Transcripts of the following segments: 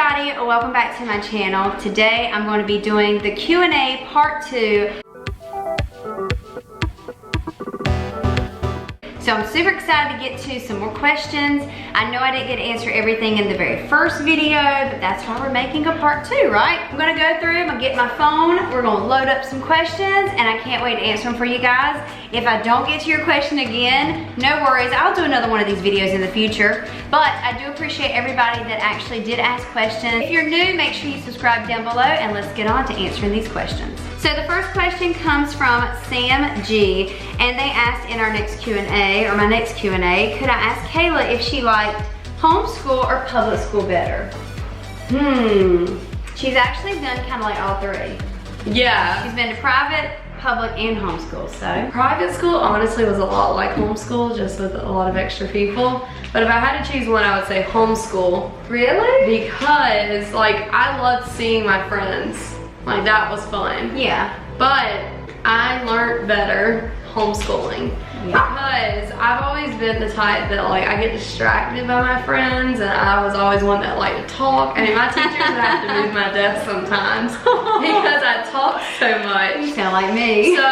everybody, welcome back to my channel. Today I'm going to be doing the Q&A part 2. So I'm super excited to get to some more questions. I know I didn't get to answer everything in the very first video, but that's why we're making a part 2, right? I'm gonna go through, I'm gonna get my phone, we're gonna load up some questions, and I can't wait to answer them for you guys. If I don't get to your question again, no worries, I'll do another one of these videos in the future. But I do appreciate everybody that actually did ask questions. If you're new, make sure you subscribe down below, and let's get on to answering these questions. So the first question comes from Sam G, and they asked in our next Q&A, or my next Q&A, could I ask Kayla if she liked homeschool or public school better? She's actually done kind of like all three. Yeah. She's been to private, public, and homeschool, so. Private school honestly was a lot like homeschool, just with a lot of extra people. But if I had to choose one, I would say homeschool. Really? Because like I loved seeing my friends. Like that was fun. Yeah. But I learned better homeschooling. Yeah. Because I've always been the type that like I get distracted by my friends, and I was always one that liked to talk. I mean, my teachers have to move my desk sometimes because I talk so much. You sound like me. So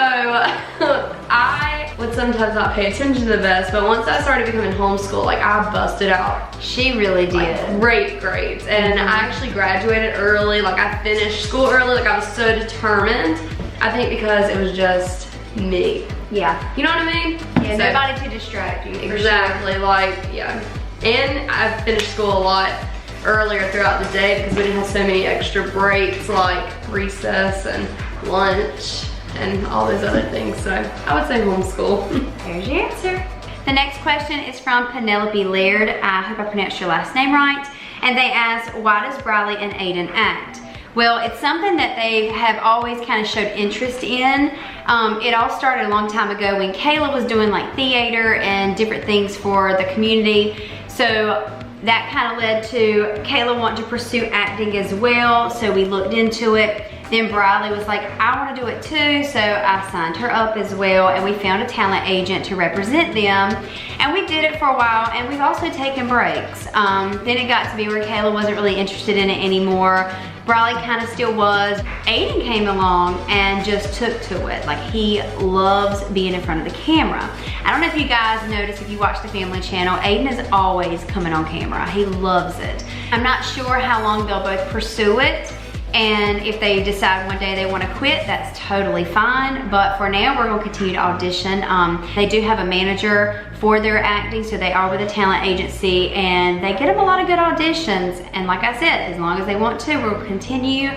I would sometimes not pay attention to the best, but once I started becoming homeschool, like I busted out. She really did. Like, great grades, and I actually graduated early. Like I finished school early. Like I was so determined. I think because it was just me. Yeah. You know what I mean? Yeah, so, nobody to distract you. Exactly, sure. Like, yeah. And I finished school a lot earlier throughout the day because we didn't have so many extra breaks like recess and lunch and all those other things. So I would say homeschool. There's your answer. The next question is from Penelope Laird. I hope I pronounced your last name right. And they ask, why does Briley and Aiden act? Well, it's something that they have always kind of showed interest in. It all started a long time ago when Kayla was doing like theater and different things for the community. So that kind of led to Kayla wanting to pursue acting as well. So we looked into it. Then Briley was like, I want to do it too. So I signed her up as well, and we found a talent agent to represent them. And we did it for a while, and we've also taken breaks. Then it got to be where Kayla wasn't really interested in it anymore. Briley kind of still was. Aiden came along and just took to it. Like, he loves being in front of the camera. I don't know if you guys notice, if you watch the family channel, Aiden is always coming on camera. He loves it. I'm not sure how long they'll both pursue it. And if they decide one day they want to quit, that's totally fine. But for now, we're going to continue to audition. They do have a manager for their acting, so they are with a talent agency, and they get them a lot of good auditions. And like I said, as long as they want to, we'll continue.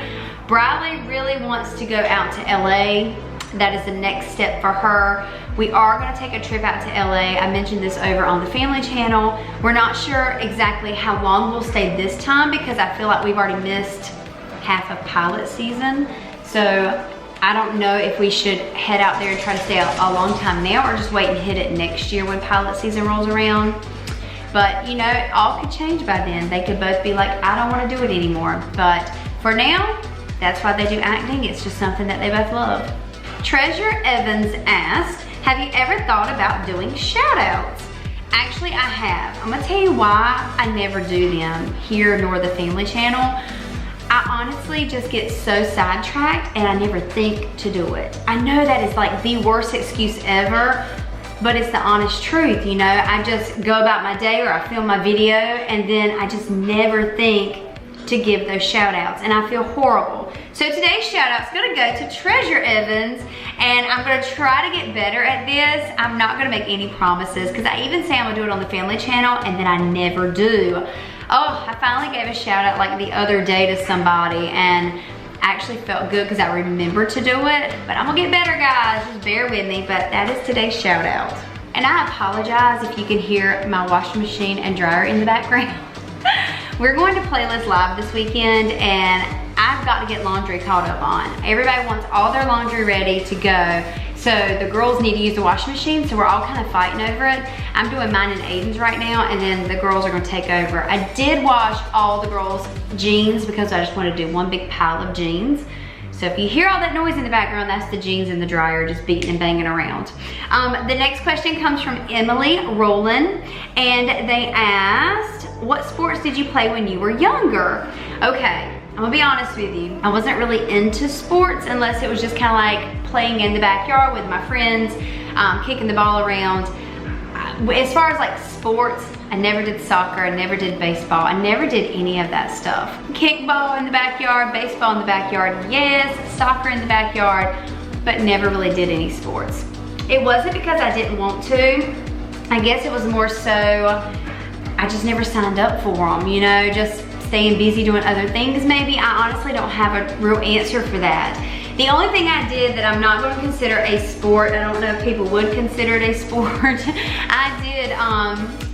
Briley really wants to go out to LA. That is the next step for her. We are going to take a trip out to LA. I mentioned this over on the family channel. We're not sure exactly how long we'll stay this time because I feel like we've already missed half of pilot season. So I don't know if we should head out there and try to stay a long time now, or just wait and hit it next year when pilot season rolls around. But you know, all could change by then. They could both be like, I don't want to do it anymore. But for now, that's why they do acting. It's just something that they both love. Treasure Evans asked, have you ever thought about doing shout-outs? Actually, I have. I'm gonna tell you why I never do them here nor the family channel. I honestly just get so sidetracked and I never think to do it. I know that is like the worst excuse ever, but it's the honest truth, you know? I just go about my day, or I film my video, and then I just never think to give those shout outs, and I feel horrible. So today's shout out's gonna go to Treasure Evans, and I'm gonna try to get better at this. I'm not gonna make any promises, because I even say I'm gonna do it on the family channel, and then I never do. Oh, I finally gave a shout out like the other day to somebody, and actually felt good because I remembered to do it. But I'm gonna get better, guys, just bear with me. But that is today's shout out. And I apologize if you can hear my washing machine and dryer in the background. We're going to Playlist Live this weekend, and I've got to get laundry caught up on. Everybody wants all their laundry ready to go. So the girls need to use the washing machine, so we're all kind of fighting over it. I'm doing mine and Aiden's right now, and then the girls are gonna take over. I did wash all the girls' jeans because I just wanted to do one big pile of jeans. So if you hear all that noise in the background, that's the jeans in the dryer just beating and banging around. The next question comes from Emily Rowland, and they asked, what sports did you play when you were younger? Okay, I'm gonna be honest with you. I wasn't really into sports unless it was just kind of like playing in the backyard with my friends, kicking the ball around. As far as like sports, I never did soccer, I never did baseball, I never did any of that stuff. Kickball in the backyard, baseball in the backyard, yes, soccer in the backyard, but never really did any sports. It wasn't because I didn't want to. I guess it was more so, I just never signed up for them, you know, just staying busy doing other things maybe. I honestly don't have a real answer for that. The only thing I did that I'm not going to consider a sport, I don't know if people would consider it a sport, I did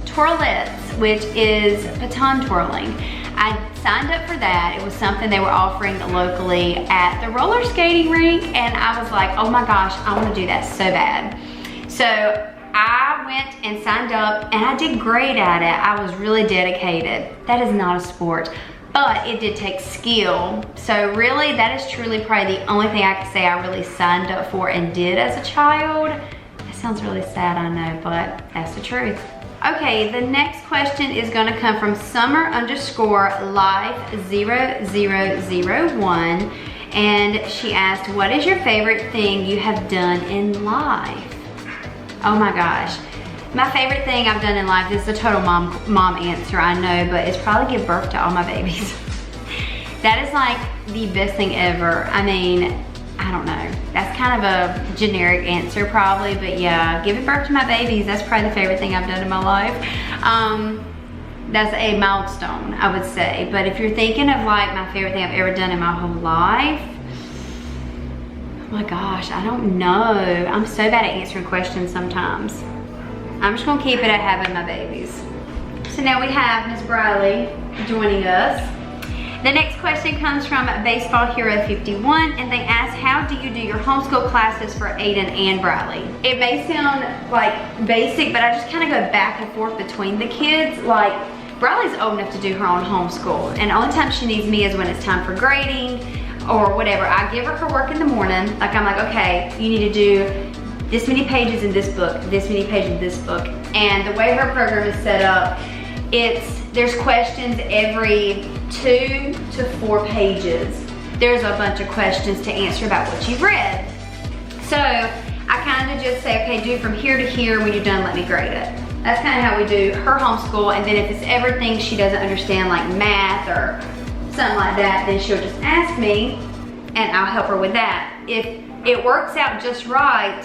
twirlettes, which is baton twirling. I signed up for that. It was something they were offering locally at the roller skating rink, and I was like, oh my gosh, I want to do that so bad. So I went and signed up, and I did great at it. I was really dedicated. That is not a sport, but it did take skill. So really, that is truly probably the only thing I can say I really signed up for and did as a child. That sounds really sad, I know, but that's the truth. Okay, the next question is gonna come from summer_life0001, and she asked, what is your favorite thing you have done in life? Oh my gosh. My favorite thing I've done in life, this is a total mom answer, I know, but it's probably give birth to all my babies. That is like the best thing ever. I mean, I don't know. That's kind of a generic answer probably, but yeah, giving birth to my babies, that's probably the favorite thing I've done in my life. That's a milestone, I would say. But if you're thinking of like my favorite thing I've ever done in my whole life, oh my gosh, I don't know. I'm so bad at answering questions sometimes. I'm just gonna keep it at having my babies. So now we have Miss Briley joining us. The next question comes from Baseball Hero 51, and they ask, how do you do your homeschool classes for Aiden and Briley? It may sound like basic, but I just kind of go back and forth between the kids. Like, Briley's old enough to do her own homeschool, and the only time she needs me is when it's time for grading or whatever. I give her work in the morning. Like, I'm like, okay, you need to do this many pages in this book, this many pages in this book. And the way her program is set up, there's questions every 2 to 4 pages. There's a bunch of questions to answer about what you've read. So I kind of just say, okay, do from here to here. When you're done, let me grade it. That's kind of how we do her homeschool. And then if it's everything she doesn't understand, like math or something like that, then she'll just ask me and I'll help her with that. If it works out just right,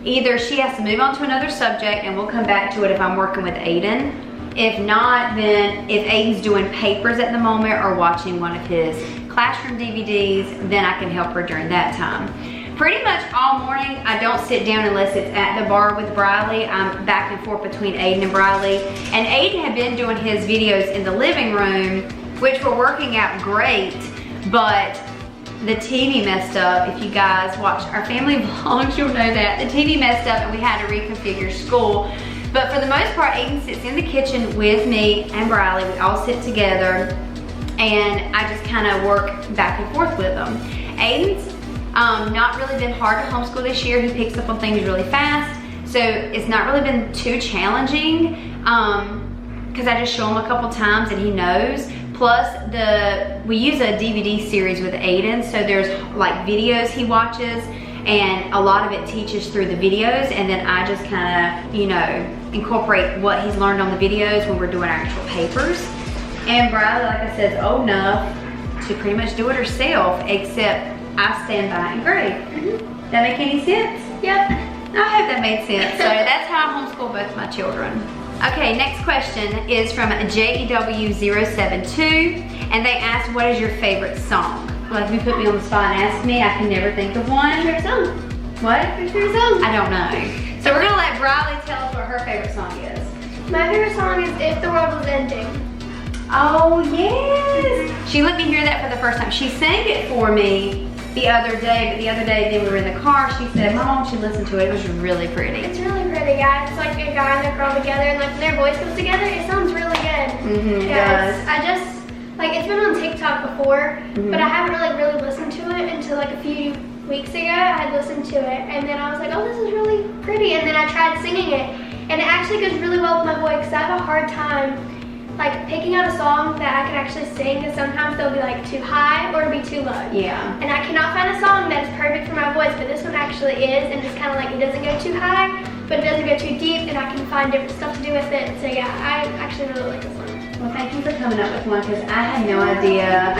either she has to move on to another subject and we'll come back to it if I'm working with Aiden. If not, then if Aiden's doing papers at the moment or watching one of his classroom DVDs, then I can help her during that time. Pretty much all morning, I don't sit down unless it's at the bar with Briley. I'm back and forth between Aiden and Briley. And Aiden had been doing his videos in the living room, which were working out great, but the TV messed up. If you guys watch our family vlogs, you'll know that. The TV messed up and we had to reconfigure school. But for the most part, Aiden sits in the kitchen with me and Briley. We all sit together and I just kind of work back and forth with them. Aiden's not really been hard to homeschool this year. He picks up on things really fast. So it's not really been too challenging because I just show him a couple times and he knows. Plus, we use a DVD series with Aiden, so there's like videos he watches, and a lot of it teaches through the videos, and then I just kind of, you know, incorporate what he's learned on the videos when we're doing actual papers. And Briley, like I said, is old enough to pretty much do it herself, except I stand by and grade. That make any sense? Yep. I hope that made sense. So that's how I homeschool both my children. Okay, next question is from JEW072, and they asked, what is your favorite song? Like, if you put me on the spot and ask me, I can never think of one. What's your song? What? What's your song? I don't know. So we're gonna let Briley tell us what her favorite song is. My favorite song is If the World Was Ending. Oh, yes. She let me hear that for the first time. She sang it for me the other day, but the other day then we were in the car, she said, Mom, she listened to it. It was really pretty. It's really pretty, yeah. It's like a guy and a girl together, and like when their voice goes together, it sounds really good. It does. It's been on TikTok before, but I haven't really listened to it until like a few weeks ago. I had listened to it, and then I was like, oh, this is really pretty, and then I tried singing it, and it actually goes really well with my voice because I have a hard time like picking out a song that I can actually sing, because sometimes they'll be like too high or it'll be too low. Yeah. And I cannot find a song that's perfect for my voice, but this one actually is, and it's kind of like it doesn't go too high, but it doesn't go too deep, and I can find different stuff to do with it. So yeah, I actually really like this one. Well, thank you for coming up with one, because I had no idea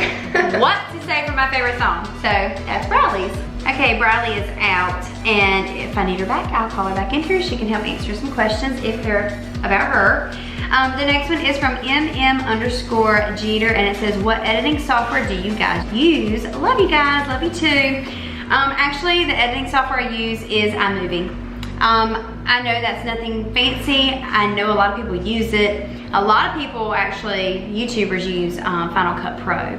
what to say for my favorite song. So that's Bradley's. Okay, Bradley is out, and if I need her back, I'll call her back in here. She can help answer some questions if they're about her. The next one is from MM_Jeter, and it says, what editing software do you guys use? Love you guys, love you too. Actually, the editing software I use is iMovie. I know that's nothing fancy. I know a lot of people use it. A lot of people, actually, YouTubers use Final Cut Pro.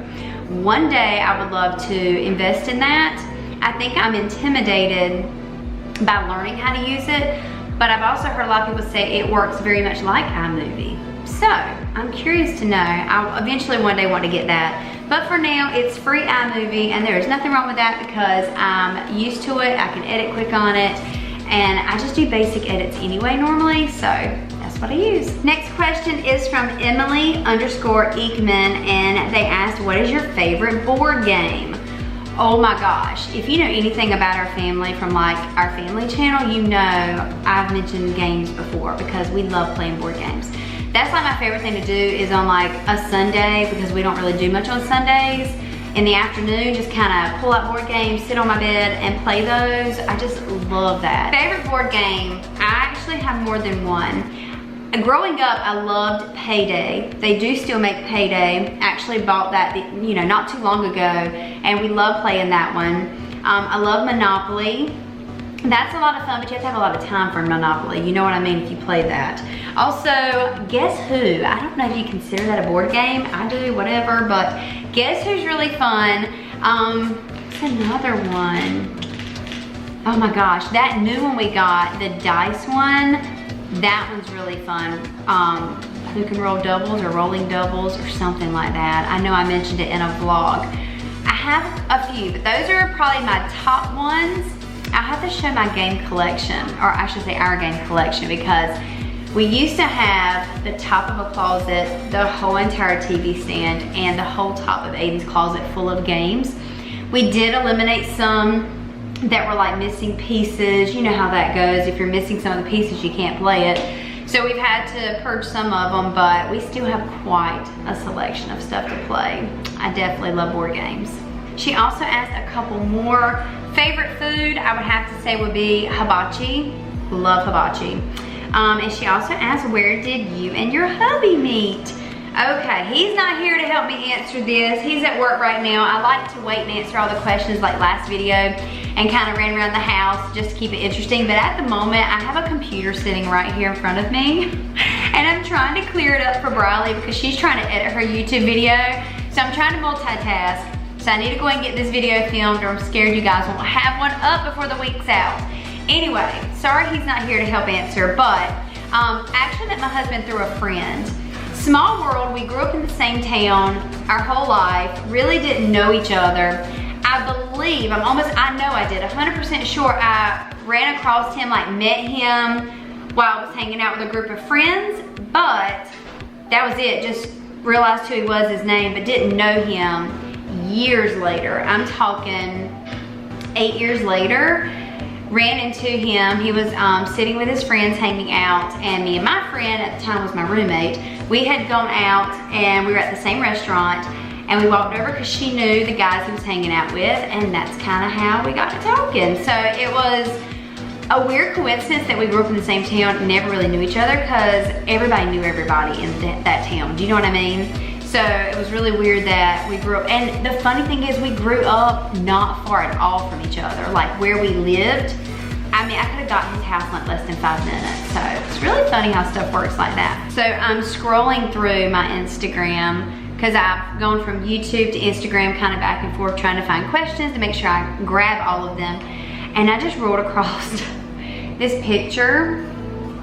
One day I would love to invest in that. I think I'm intimidated by learning how to use it, but I've also heard a lot of people say it works very much like iMovie. So I'm curious to know. I'll eventually one day want to get that. But for now, it's free iMovie, and there's nothing wrong with that because I'm used to it. I can edit quick on it, and I just do basic edits anyway normally, so that's what I use. Next question is from Emily_Ekman, and they asked, what is your favorite board game? Oh my gosh, if you know anything about our family from like our family channel, you know I've mentioned games before because we love playing board games. That's like my favorite thing to do is on like a Sunday, because we don't really do much on Sundays. In the afternoon, just kind of pull out board games, sit on my bed and play those. I just love that. Favorite board game, I actually have more than one. Growing up, I loved Payday. They do still make Payday. Actually bought that, you know, not too long ago, and we love playing that one. I love Monopoly. That's a lot of fun, but you have to have a lot of time for Monopoly. You know what I mean if you play that. Also, Guess Who? I don't know if you consider that a board game. I do, whatever, but Guess Who's really fun. What's another one? Oh my gosh, that new one we got, the dice one, that one's really fun. Who Can Roll Doubles or Rolling Doubles or something like that. I know I mentioned it in a vlog. I have a few, but those are probably my top ones. I'll have to show my game collection, or I should say our game collection, because we used to have the top of a closet, the whole entire TV stand, and the whole top of Aiden's closet full of games. We did eliminate some that were like missing pieces. You know how that goes. If you're missing some of the pieces, you can't play it. So we've had to purge some of them, but we still have quite a selection of stuff to play. I definitely love board games. She also asked a couple more. Favorite food, I would have to say would be hibachi. Love hibachi. And she also asked, where did you and your hubby meet? Okay, he's not here to help me answer this. He's at work right now. I like to wait and answer all the questions like last video and kind of ran around the house just to keep it interesting. But at the moment, I have a computer sitting right here in front of me. And I'm trying to clear it up for Briley because she's trying to edit her YouTube video. So I'm trying to multitask. So I need to go and get this video filmed, or I'm scared you guys won't have one up before the week's out. Anyway, sorry he's not here to help answer, but I actually met my husband through a friend. Small world, we grew up in the same town our whole life, really didn't know each other. I believe, I know I did, 100% sure I ran across him, like met him while I was hanging out with a group of friends, but that was it. Just realized who he was, his name, but didn't know him years later. I'm talking 8 years later. Ran into him. He was sitting with his friends hanging out, and me and my friend at the time was my roommate. We had gone out and we were at the same restaurant, and we walked over because she knew the guys he was hanging out with, and that's kind of how we got to talking. So it was a weird coincidence that we grew up in the same town and never really knew each other because everybody knew everybody in that town. Do you know what I mean? So it was really weird that we grew up, and the funny thing is we grew up not far at all from each other. Like where we lived, I mean, I could have gotten his house in like less than 5 minutes. So it's really funny how stuff works like that. So I'm scrolling through my Instagram because I've gone from YouTube to Instagram, kind of back and forth, trying to find questions to make sure I grab all of them. And I just rolled across this picture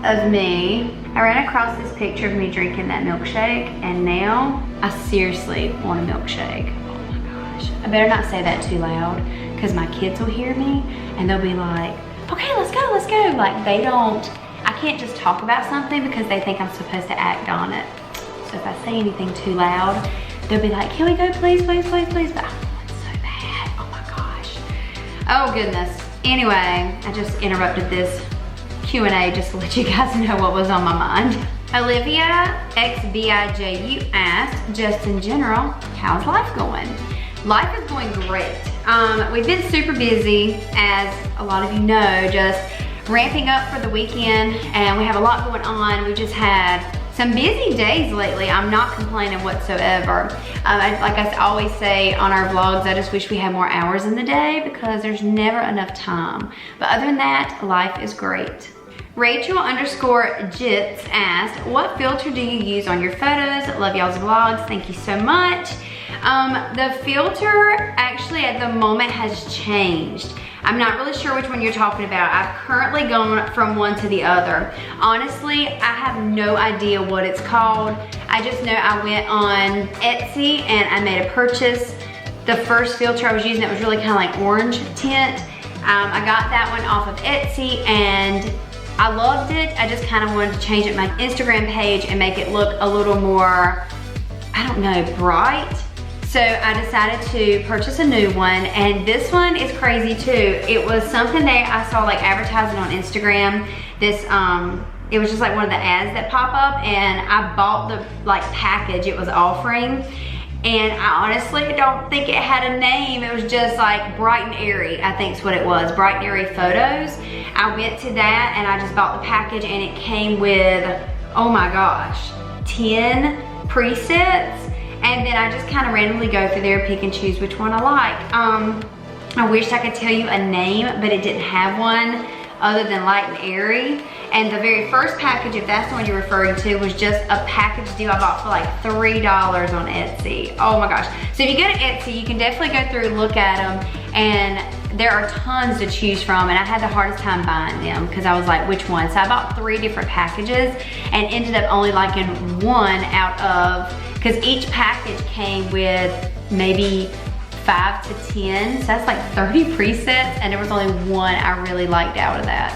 of me. I ran across this picture of me drinking that milkshake, and now I seriously want a milkshake. Oh my gosh. I better not say that too loud because my kids will hear me and they'll be like, okay, let's go, let's go. Like I can't just talk about something because they think I'm supposed to act on it. So if I say anything too loud, they'll be like, can we go please, please, please, please? But I'm going so bad, oh my gosh. Oh goodness. Anyway, I just interrupted this Q&A just to let you guys know what was on my mind. Olivia XBIJU asked, just in general, how's life going? Life is going great. We've been super busy, as a lot of you know, just ramping up for the weekend, and we have a lot going on. We just had some busy days lately. I'm not complaining whatsoever. Like I always say on our vlogs, I just wish we had more hours in the day because there's never enough time. But other than that, life is great. Rachel_Jits asked, what filter do you use on your photos? Love y'all's vlogs, thank you so much. The filter actually at the moment has changed. I'm not really sure which one you're talking about. I've currently gone from one to the other. Honestly, I have no idea what it's called. I just know I went on Etsy and I made a purchase. The first filter I was using that was really kind of like orange tint. I got that one off of Etsy and I loved it. I just kind of wanted to change it my Instagram page and make it look a little more, I don't know, bright. So I decided to purchase a new one, and this one is crazy too. It was something that I saw like advertising on Instagram. This, it was just like one of the ads that pop up, and I bought the like package it was offering. And I honestly don't think it had a name. It was just like Bright and Airy, I think is what it was, Bright and Airy Photos. I went to that and I just bought the package, and it came with, oh my gosh, 10 presets. And then I just kind of randomly go through there, pick and choose which one I like. I wish I could tell you a name, but it didn't have one other than Light and Airy. And the very first package, if that's the one you're referring to, was just a package deal I bought for like $3 on Etsy. Oh my gosh. So if you go to Etsy, you can definitely go through and look at them, and there are tons to choose from, and I had the hardest time buying them because I was like, which one? So I bought 3 different packages and ended up only liking one out of, because each package came with maybe 5 to 10, so that's like 30 presets, and there was only one I really liked out of that.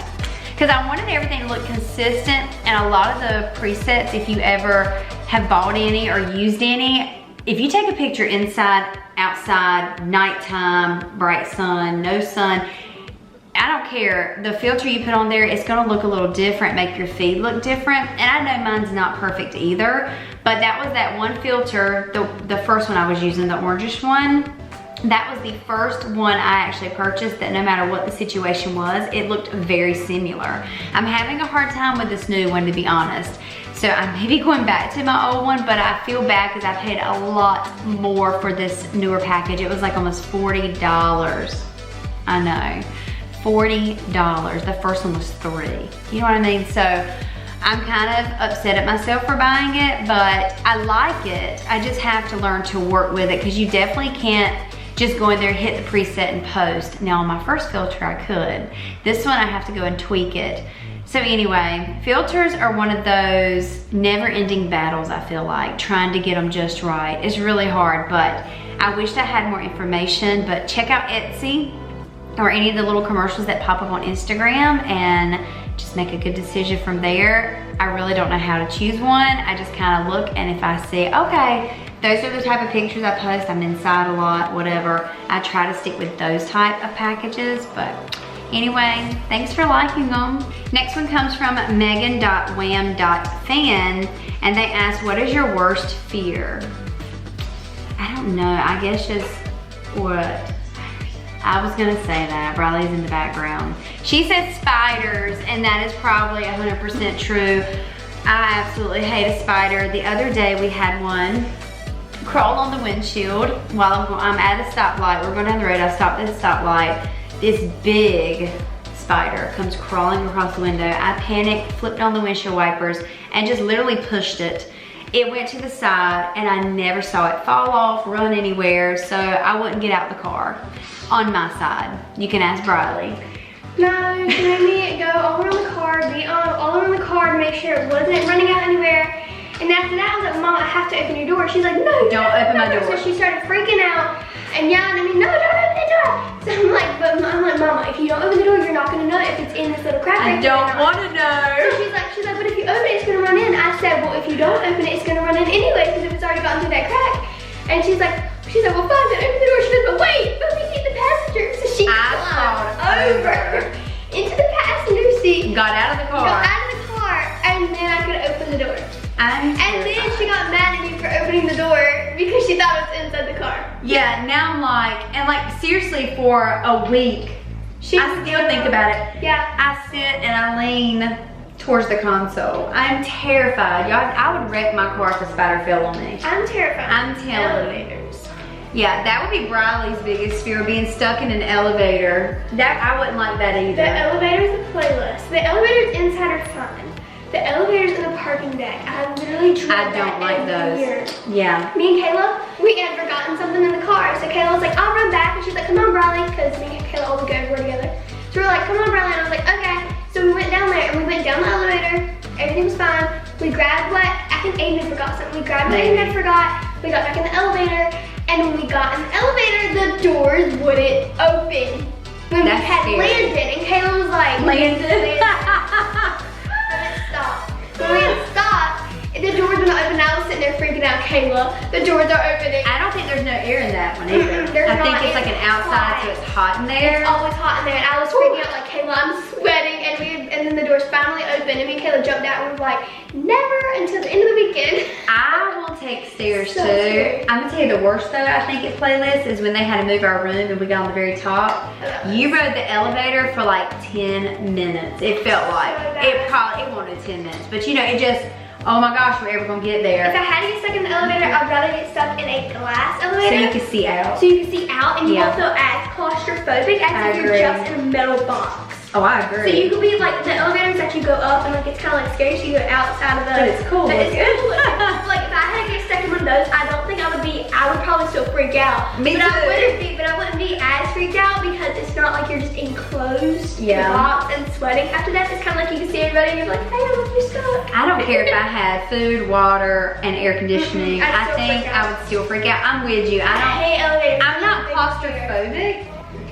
Because I wanted everything to look consistent, and a lot of the presets, if you ever have bought any or used any, if you take a picture inside, outside, nighttime, bright sun, no sun, I don't care. The filter you put on there, it's gonna look a little different, make your feed look different. And I know mine's not perfect either, but that was that one filter, the first one I was using, the orangish one. That was the first one I actually purchased that no matter what the situation was, it looked very similar. I'm having a hard time with this new one, to be honest. So I may be going back to my old one, but I feel bad because I paid a lot more for this newer package. It was like almost $40. I know, $40. The first one was $3. You know what I mean? So I'm kind of upset at myself for buying it, but I like it. I just have to learn to work with it, because you definitely can't just go in there, hit the preset and post. Now on my first filter I could. This one I have to go and tweak it. So anyway, filters are one of those never-ending battles, I feel like, trying to get them just right. It's really hard, but I wish I had more information. But check out Etsy or any of the little commercials that pop up on Instagram and just make a good decision from there. I really don't know how to choose one. I just kind of look, and if I see, okay, those are the type of pictures I post, I'm inside a lot, whatever, I try to stick with those type of packages. But anyway, thanks for liking them. Next one comes from Megan.wham.fan, and they asked, what is your worst fear? I don't know, I guess just what? I was gonna say that, Briley's in the background. She said spiders, and that is probably 100% true. I absolutely hate a spider. The other day we had one crawl on the windshield while I'm at a stoplight. We're going down the road, I stopped at a stoplight. This big spider comes crawling across the window. I panicked, flipped on the windshield wipers, and just literally pushed it. It went to the side, and I never saw it fall off, run anywhere, so I wouldn't get out the car. On my side. You can ask Briley. No, she made me go all around the car, be all around the car to make sure it wasn't running out anywhere. And after that, I was like, Mom, I have to open your door. She's like, no, don't open my door. So she started freaking out and yelling at me, no, don't open the door. So I'm like, Mama, if you don't open the door, you're not gonna know if it's in this little crack. I don't want to know. So she's like, but if you open it, it's gonna run in. I said, well, if you don't open it, it's gonna run in anyway because it's already gotten through that crack. And she's like, well, fine, then open the door. She goes, but wait, let me get the passenger. So she climbed over into the passenger seat. Got out of the car. Got out of the car, and then I could open the door. And then she got mad at me for opening the door because she thought it was inside the car. Yeah, now I'm like, and like seriously for a week, I still think about it. Yeah. I sit and I lean towards the console. I'm terrified. Y'all, I would wreck my car if a spider fell on me. I'm terrified. I'm telling you. Elevators. Yeah, that would be Briley's biggest fear, being stuck in an elevator. That I wouldn't like that either. The elevator's a playlist. The elevators inside are fun. The elevators in the parking deck, I literally dread I don't like every those. year. Yeah. Me and Kayla, we had forgotten something in the car. So Kayla was like, I'll run back. And she's like, come on, Briley. Because me and Kayla always go everywhere together. So we're like, come on, Briley. And I was like, okay. So we went down there and we went down the elevator. Everything was fine. We grabbed what, I think Aiden had forgot something. We grabbed what Aiden had forgot. We got back in the elevator. And when we got in the elevator, the doors wouldn't open. When we had landed. And Kayla was like, Landed. Stop. When we had stopped, the doors were not open. I was sitting there freaking out, Kayla. The doors are opening. I don't think there's no air in that one either. There's I think not. it's like an outside, so it's hot in there. It's always hot in there, and I was freaking out like, Kayla, I'm sweating, and then the doors finally opened, and me and Kayla jumped out, and we were like, never until the end of the weekend. I will take stairs So too. scary. I'm gonna tell you the worst though, I think at Playlist is when they had to move our room and we got on the very top. You rode the elevator for like 10 minutes. It felt like. It wanted 10 minutes, but you know, it just, oh my gosh, we're ever gonna get there. If I had to get stuck in the elevator, I'd rather get stuck in a glass elevator. So you can see out. So you can see out, and you Yeah. also as claustrophobic as if you're just in a metal box. Oh, I agree. So you could be like, the elevators that you go up and like it's kind of like scary, so you go outside of the. But it's cool. But it's cool. Like if I had to get stuck in one of those, I don't think I would probably still freak out. Me but too. I wouldn't be as freaked out because it's not like you're just enclosed in Yeah. a box and sweating. After that, it's kind of like you can see everybody and you're like, hey, look, you're stuck. I don't care if I had food, water, and air conditioning. I'd I still think freak out. I would still freak out. I'm with you. I hate elevators. I'm not Big claustrophobic.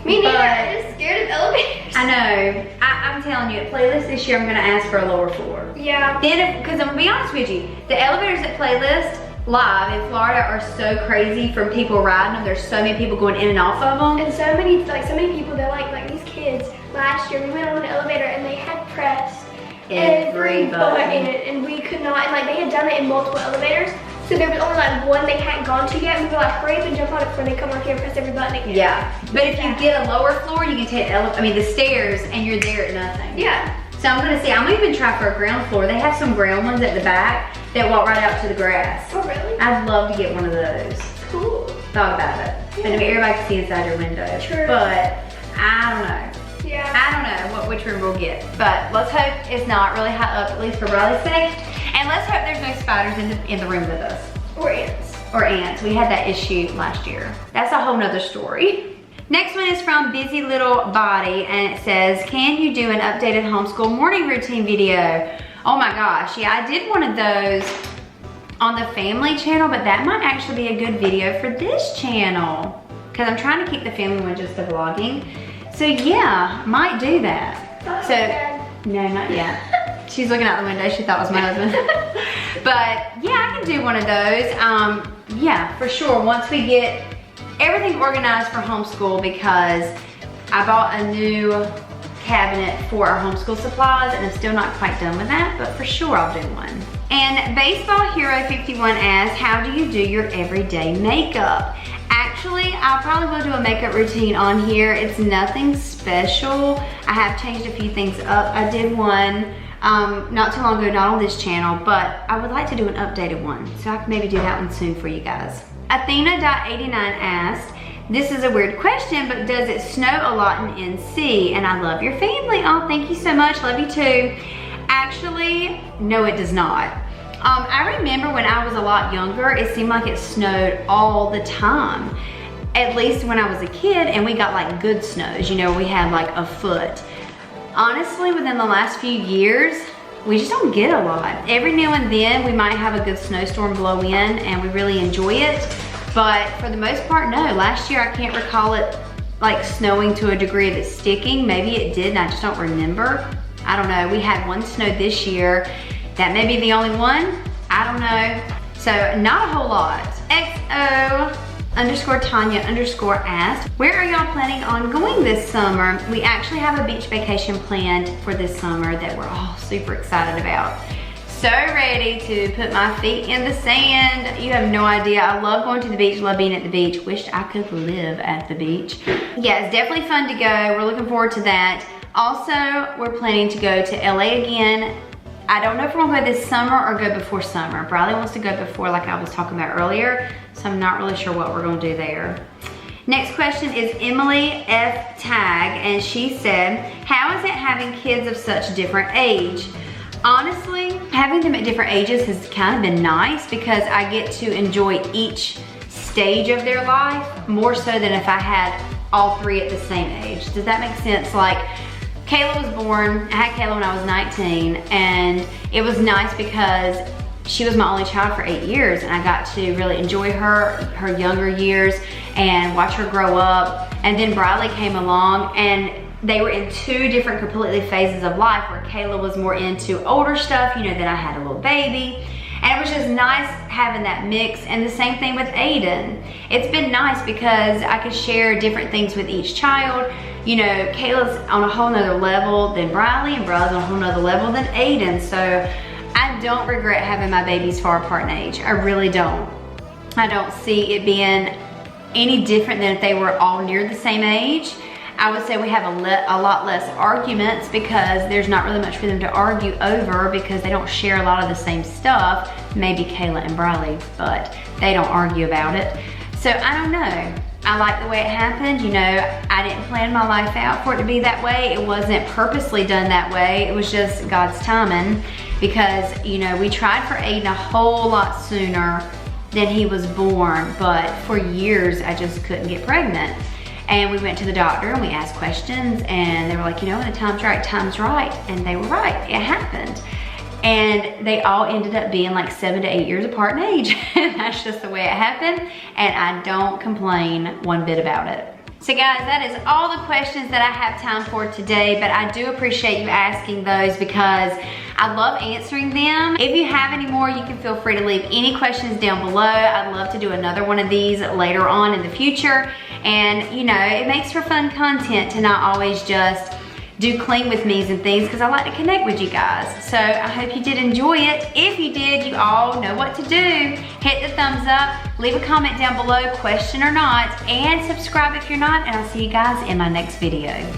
Me neither. but I'm just scared of elevators. I know. I'm telling you, at Playlist this year, I'm gonna ask for a lower floor. Yeah. Then, because I'm gonna be honest with you, the elevators at Playlist live in Florida are so crazy from people riding them. There's so many people going in and off of them. And so many people, they're like these kids. Last year we went on an elevator and they had pressed every button in it, and we could not. And like they had done it in multiple elevators, so there was only like one they hadn't gone to yet. And we were like, hurry up and jump on it before they come on here and press every button again. Yeah, but if you get a lower floor, you can take the stairs, and you're there at nothing. Yeah. So I'm gonna see. I'm gonna even try for a ground floor. They have some ground ones at the back that walk right out to the grass. Oh really? I'd love to get one of those. Cool. Thought about it. But I mean, everybody can see inside your window. True. But I don't know. Yeah. I don't know which room we'll get. But let's hope it's not really high up, at least for Riley's sake. And let's hope there's no spiders in the room with us. Or ants. Or ants. We had that issue last year. That's a whole nother story. Next one is from Busy Little Body, and it says, can you do an updated homeschool morning routine video? Oh my gosh, yeah, I did one of those on the family channel, but that might actually be a good video for this channel because I'm trying to keep the family one just the vlogging. So yeah, might do that. No, not yet. She's looking out the window. She thought it was my husband. But yeah, I can do one of those. Yeah, for sure. Once we get everything organized for homeschool, because I bought a new cabinet for our homeschool supplies and I'm still not quite done with that, but for sure I'll do one. And Baseball Hero 51 asks, how do you do your everyday makeup? Actually, I probably will do a makeup routine on here. It's nothing special. I have changed a few things up. I did one not too long ago, not on this channel, but I would like to do an updated one. So I can maybe do that one soon for you guys. Athena.89 asked, this is a weird question, but does it snow a lot in NC? And I love your family. Oh, thank you so much. Love you too. Actually, no, it does not. I remember when I was a lot younger, it seemed like it snowed all the time. At least when I was a kid, and we got like good snows. You know, we had like a foot. Honestly, within the last few years, we just don't get a lot. Every now and then, we might have a good snowstorm blow in, and we really enjoy it. But for the most part, no. Last year, I can't recall it like snowing to a degree that's sticking. Maybe it did and I just don't remember. I don't know. We had one snow this year. That may be the only one. I don't know. So not a whole lot. XO_Tanya_ asked, where are y'all planning on going this summer? We actually have a beach vacation planned for this summer that we're all super excited about. So ready to put my feet in the sand. You have no idea. I love going to the beach, love being at the beach. Wish I could live at the beach. Yeah, it's definitely fun to go. We're looking forward to that. Also, we're planning to go to LA again. I don't know if we're gonna go this summer or go before summer. Briley wants to go before, like I was talking about earlier, so I'm not really sure what we're gonna do there. Next question is Emily F. Tag, and she said, how is it having kids of such different age? Honestly, having them at different ages has kind of been nice because I get to enjoy each stage of their life more so than if I had all three at the same age. Does that make sense? Like, Kayla was born, I had Kayla when I was 19, and it was nice because she was my only child for 8 years, and I got to really enjoy her younger years and watch her grow up. And then Briley came along, and they were in two different completely phases of life, where Kayla was more into older stuff, you know, then I had a little baby. And it was just nice having that mix, and the same thing with Aiden. It's been nice because I could share different things with each child. You know, Kayla's on a whole nother level than Briley, and Briley's on a whole nother level than Aiden. So I don't regret having my babies far apart in age. I really don't. I don't see it being any different than if they were all near the same age. I would say we have a lot less arguments because there's not really much for them to argue over because they don't share a lot of the same stuff. Maybe Kayla and Briley, but they don't argue about it. So I don't know. I like the way it happened. You know, I didn't plan my life out for it to be that way. It wasn't purposely done that way. It was just God's timing because, you know, we tried for Aiden a whole lot sooner than he was born, but for years I just couldn't get pregnant. And we went to the doctor and we asked questions, and they were like, you know, when the time's right, time's right. And they were right, it happened. And they all ended up being like 7 to 8 years apart in age. And that's just the way it happened. And I don't complain one bit about it. So guys, that is all the questions that I have time for today, but I do appreciate you asking those because I love answering them. If you have any more, you can feel free to leave any questions down below. I'd love to do another one of these later on in the future. And you know, it makes for fun content to not always just do clean with me's and things because I like to connect with you guys. So I hope you did enjoy it. If you did, you all know what to do. Hit the thumbs up, leave a comment down below, question or not, and subscribe if you're not, and I'll see you guys in my next video.